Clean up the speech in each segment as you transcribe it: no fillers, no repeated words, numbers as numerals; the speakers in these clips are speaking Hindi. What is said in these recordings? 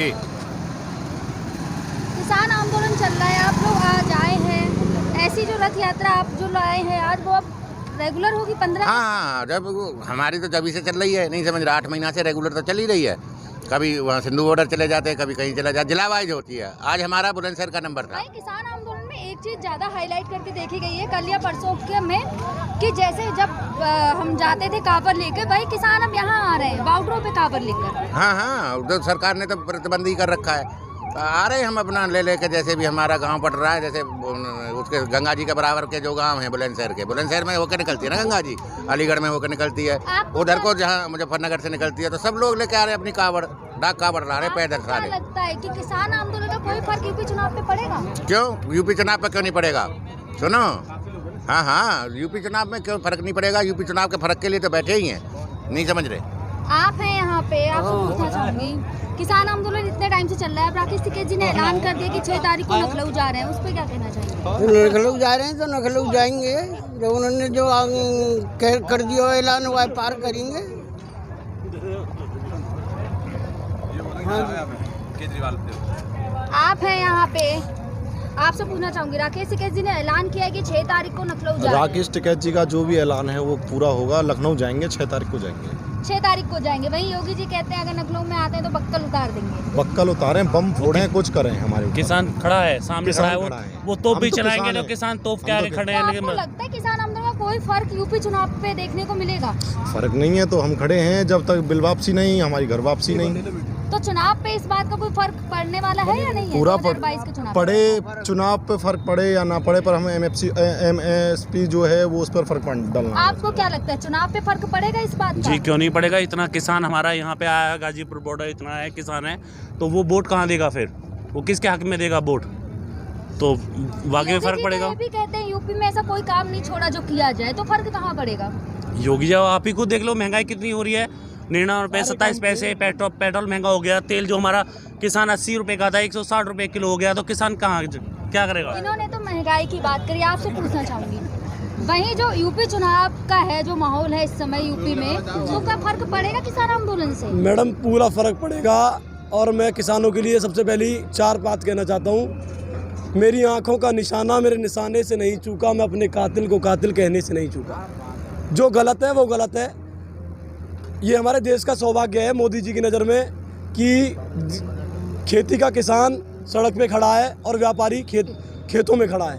जी। किसान आंदोलन चल रहा है, आप लोग आज आए हैं, ऐसी जो रथ यात्रा आप जो लाए हैं आज वो अब रेगुलर होगी 15? हाँ, जब हमारी तो जब से चल रही है, नहीं समझ रहा, 8 महीना से रेगुलर तो चल ही रही है। कभी वहाँ सिंधु बॉर्डर चले जाते हैं, कभी कहीं चले जाते, जिला वाइज होती है। आज हमारा बुलंदशहर का नंबर था। भाई किसान आंदोलन में एक चीज ज्यादा हाईलाइट करके देखी गई है कल या परसों के में कि जैसे जब हम जाते थे कावर लेकर, भाई किसान अब यहाँ आ रहे हैं बाउंड्रो पे कावर लेकर। हाँ, उधर सरकार ने तो प्रतिबंध ही कर रखा है। आ रहे हम अपना ले लेके, जैसे भी हमारा गांव पड़ रहा है, जैसे उसके गंगा जी के बराबर के जो गांव हैं बुलंदशहर में होकर निकलती है ना गंगा जी, अलीगढ़ में होकर निकलती है, उधर को जहाँ मुजफ्फरनगर से निकलती है, तो सब लोग लेके आ रहे हैं अपनी कावड़, डाक कावड़ ला रहे पैदल सारे। लगता है कि किसान आंदोलन का कोई फर्क यूपी चुनाव पे पड़ेगा? क्यों यूपी चुनाव पे क्यों नहीं पड़ेगा? सुनो, हाँ, यूपी चुनाव में क्यों फर्क नहीं पड़ेगा? यूपी चुनाव के फर्क के लिए तो बैठे ही हैं, नहीं समझ रहे। आप हैं यहाँ पे, आपसे पूछना चाहूंगी, किसान आंदोलन इतने टाइम से चल रहा है, राकेश टिकैत जी ने ऐलान कर दिया कि 6 तारीख को लखनऊ जा रहे हैं, उस पर क्या कहना चाहिए? लखनऊ जा रहे हैं तो लखनऊ जाएंगे, जो उन्होंने जो कर दिया ऐलान हुआ है पार करेंगे। आप हैं यहाँ पे, आपसे पूछना चाहूंगी, राकेश टिकैत जी ने ऐलान किया है कि 6 तारीख को लखनऊ जा रहे हैं। राकेश टिकैत जी का जो भी ऐलान है वो पूरा होगा, लखनऊ जाएंगे, 6 तारीख को जाएंगे। 6 तारीख को जाएंगे। वहीं योगी जी कहते हैं अगर लखनऊ में आते हैं तो बक्कल उतार देंगे। बक्कल उतारें, बम फोड़ें, कुछ करें हमारे ऊपर। किसान खड़ा है, सामने खड़ा है, वो तोप भी हम तो चलाएंगे तो किसान किसान तोप के आगे खड़े हैं। आपको लगता है किसान आंदोलन का कोई फर्क यूपी चुनाव पे देखने को मिलेगा? फर्क नहीं है तो हम खड़े हैं, जब तक बिल वापसी नहीं, हमारी घर वापसी नहीं। तो चुनाव पे इस बात का कोई फर्क पड़ने वाला है या नहीं है? पूरा 2022 के चुनाव पड़े, चुनाव पे फर्क पड़े या ना पड़े, पर हमें MSP जो है वो उस पर फर्क डालना है। आपको क्या लगता है चुनाव पे फर्क पड़ेगा इस बात का? जी क्यों नहीं पड़ेगा, इतना किसान हमारा यहाँ पे आया है, गाजीपुर बॉर्डर इतना है किसान है, तो वो वोट कहाँ देगा फिर? वो किसके हक में देगा वोट? तो वाकई में फर्क पड़ेगा। ये भी कहते हैं यूपी में ऐसा कोई काम नहीं छोड़ा जो किया जाए, तो फर्क कहाँ पड़ेगा? योगी जी आप ही खुद देख लो, महंगाई कितनी हो रही है, 99 रुपये 27 पैसे, पेट्रोल महंगा हो गया, तेल जो हमारा किसान 80 रुपये का था 160 रुपये किलो हो गया, तो किसान कहाँ क्या करेगा? इन्होंने तो महंगाई की बात करी, आपसे पूछना चाहूंगी, वहीं जो यूपी चुनाव का है जो माहौल है इस समय यूपी में, तो क्या फर्क पड़ेगा किसान आंदोलन से? मैडम पूरा फर्क पड़ेगा, और मैं किसानों के लिए सबसे पहली 4 बात कहना चाहता हूँ। मेरी आंखों का निशाना मेरे निशाने से नहीं चूका, मैं अपने कातिल को कातिल कहने से नहीं चूका। जो गलत है वो गलत है। ये हमारे देश का सौभाग्य है मोदी जी की नज़र में कि खेती का किसान सड़क पे खड़ा है और व्यापारी खेतों में खड़ा है।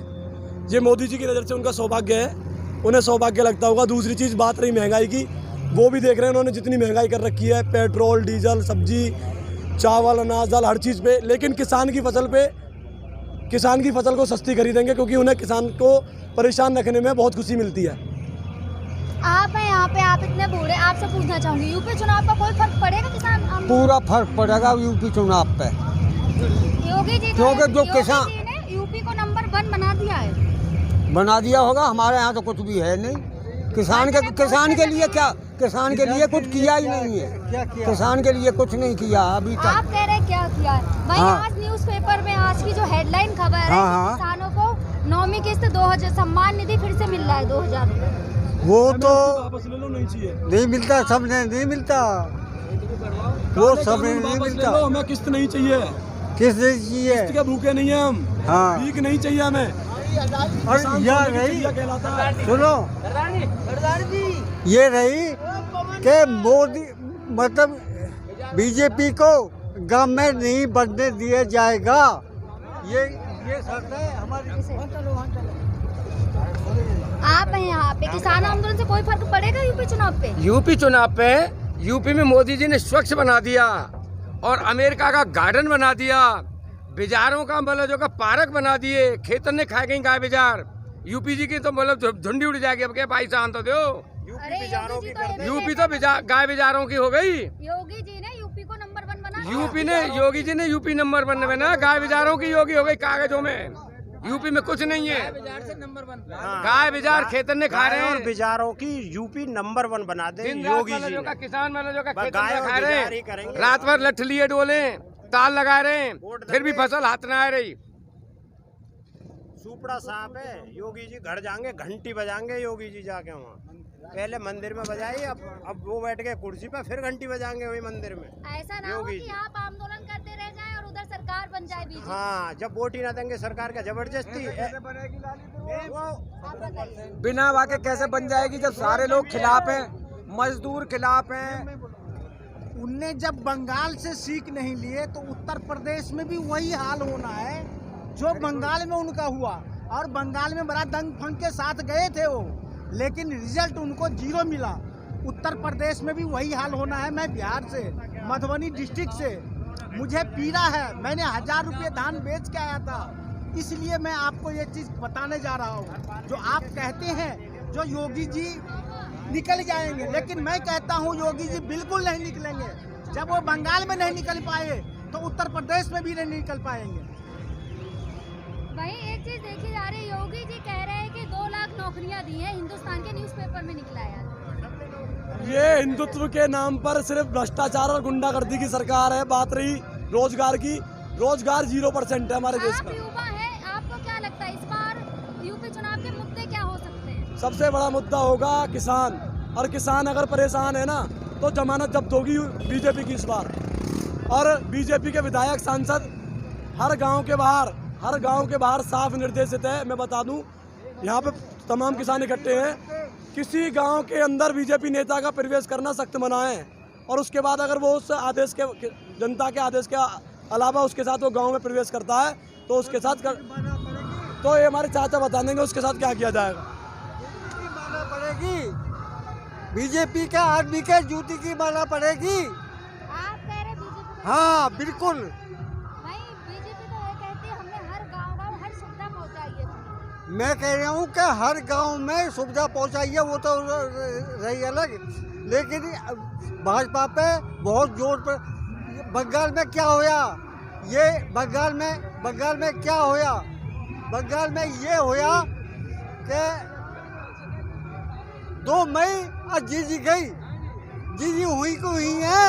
ये मोदी जी की नज़र से उनका सौभाग्य है, उन्हें सौभाग्य लगता होगा। दूसरी चीज़ बात रही महंगाई की, वो भी देख रहे हैं उन्होंने जितनी महंगाई कर रखी है, पेट्रोल, डीजल, सब्जी, चावल, अनाज, दाल, हर चीज़ पे। लेकिन किसान की फसल को सस्ती खरीदेंगे क्योंकि उन्हें किसान को परेशान रखने में बहुत खुशी मिलती है। आप हैं यहाँ पे, आप इतने बूढ़े, आपसे पूछना चाहूंगी यूपी चुनाव का कोई फर्क पड़ेगा किसान आंदोलन? पूरा फर्क पड़ेगा यूपी चुनाव पे, योगी जी क्योंकि जो किसान ने यूपी को नंबर 1 बना दिया है। बना दिया होगा, हमारे यहाँ तो कुछ भी है नहीं। किसान के लिए क्या, किसान के लिए कुछ किया ही नहीं है, किसान के लिए कुछ नहीं किया अभी तक। आप कह रहे हैं क्या किया है? भाई आज न्यूज़पेपर में आज की जो हेडलाइन खबर है, किसानों को 9वीं किस्त 2000 सम्मान निधि फिर से मिल रहा है 2000 रुपये। वो तो नहीं मिलता, सब नहीं मिलता, वो सब नहीं मिलता। हमें किस्त नहीं चाहिए, किस्त नहीं चाहिए, किस्त के भूखे नहीं है हम। हाँ, भीख नहीं चाहिए हमें। और यार रही, सुनो, ये रही कि मोदी मतलब बीजेपी को गांव में नहीं बढ़ने दिया जाएगा, ये शर्त है हमारी। आप हैं यहाँ पे, किसान आंदोलन से कोई फर्क पड़ेगा यूपी चुनाव पे? यूपी चुनाव पे यूपी में मोदी जी ने स्वच्छ बना दिया और अमेरिका का गार्डन बना दिया, बाजारों का मतलब जो का पार्क बना दिए, खेतन ने खाए गई गाय बाजार। यूपी जी की तो मतलब झुंडी उड़ जाएगी। अब क्या भाई शांत हो दो, यूपी तो गाय बाजारों की हो गई। योगी जी ने यूपी को नंबर 1 बना, योगी जी ने यूपी नंबर 1 बना, गाय बाजारों की योगी हो गई कागजों में। यूपी में कुछ नहीं है, गाय बाजार खेतन ने खा रहे हैं, और बाजारों की यूपी नंबर 1 बना दे योगी जी ने। किसान मतलब जो का खेतन में खा रहे हैं, रात भर लठ लिए डोले ताल लगा रहे हैं, फिर भी फसल हाथ न आ रही। सुपड़ा सांप है, योगी जी घर जाएंगे, घंटी बजाएंगे योगी जी जाके वहाँ। पहले मंदिर में बजाई, अब वो बैठ के कुर्सी पे, फिर घंटी बजाएंगे वही मंदिर में। ऐसा ना हो कि आप आंदोलन करते रह जाए सरकार बन जाए बीजेपी। हाँ, जब वोट ही ना देंगे सरकार का जबरदस्ती बिना वाके कैसे बन जाएगी जब सारे लोग खिलाफ हैं, मजदूर खिलाफ हैं। उनने जब बंगाल से सीख नहीं लिए तो उत्तर प्रदेश में भी वही हाल होना है जो बंगाल में उनका हुआ। और बंगाल में बड़ा दंग फंग के साथ गए थे वो, लेकिन रिजल्ट उनको 0 मिला। उत्तर प्रदेश में भी वही हाल होना है। मैं बिहार से, मधुबनी डिस्ट्रिक्ट से, मुझे पीड़ा है। मैंने 1000 रुपये धान बेच के आया था, इसलिए मैं आपको ये चीज़ बताने जा रहा हूँ। जो आप कहते हैं जो योगी जी निकल जाएंगे, लेकिन मैं कहता हूँ योगी जी बिल्कुल नहीं निकलेंगे। जब वो बंगाल में नहीं निकल पाए तो उत्तर प्रदेश में भी नहीं निकल पाएंगे। वहीं एक चीज देखी जा रही है, योगी जी कह रहे हैं कि 2 लाख नौकरियां दी हैं, हिंदुस्तान के न्यूज़पेपर में निकला है। ये हिंदुत्व के नाम पर सिर्फ भ्रष्टाचार और गुंडागर्दी की सरकार है। बात रही रोजगार की, रोजगार 0% है हमारे देश आप का। युवा हैं, आपको क्या लगता है इस बार यूपी चुनाव के मुद्दे क्या हो सकते हैं? सबसे बड़ा मुद्दा होगा किसान, और किसान अगर परेशान है ना तो जमानत जब्त होगी बीजेपी की इस बार। और बीजेपी के विधायक सांसद हर गांव के बाहर साफ निर्देशित है। मैं बता दूं, यहाँ पे तमाम किसान इकट्ठे हैं। किसी गांव के अंदर बीजेपी नेता का प्रवेश करना सख्त मना है, और उसके बाद अगर वो उस आदेश के, जनता के आदेश के अलावा उसके साथ वो गांव में प्रवेश करता है तो उसके साथ तो ये हमारे चाचा बता देंगे उसके साथ क्या किया जाएगा। माना पड़ेगी बीजेपी का आदमी के जूती की माना पड़ेगी। आप कह रहे बीजेपी? हाँ बिल्कुल। भाई बीजेपी तो ये कहती है हमने हर गांव हर सुविधा पहुंचाई है। मैं कह रहा हूँ कि हर गांव में सुविधा पहुंचाई है, वो तो रही अलग, लेकिन भाजपा पे बहुत जोर पर। बंगाल में क्या होया, ये बंगाल में क्या होया? बंगाल में ये होया कि 2 मई और जीजी गई, जीजी हुई को हुई है,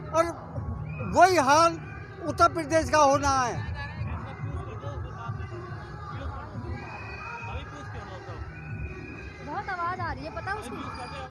और वही हाल उत्तर प्रदेश का होना है। बहुत आवाज आ रही है, पता उसकी?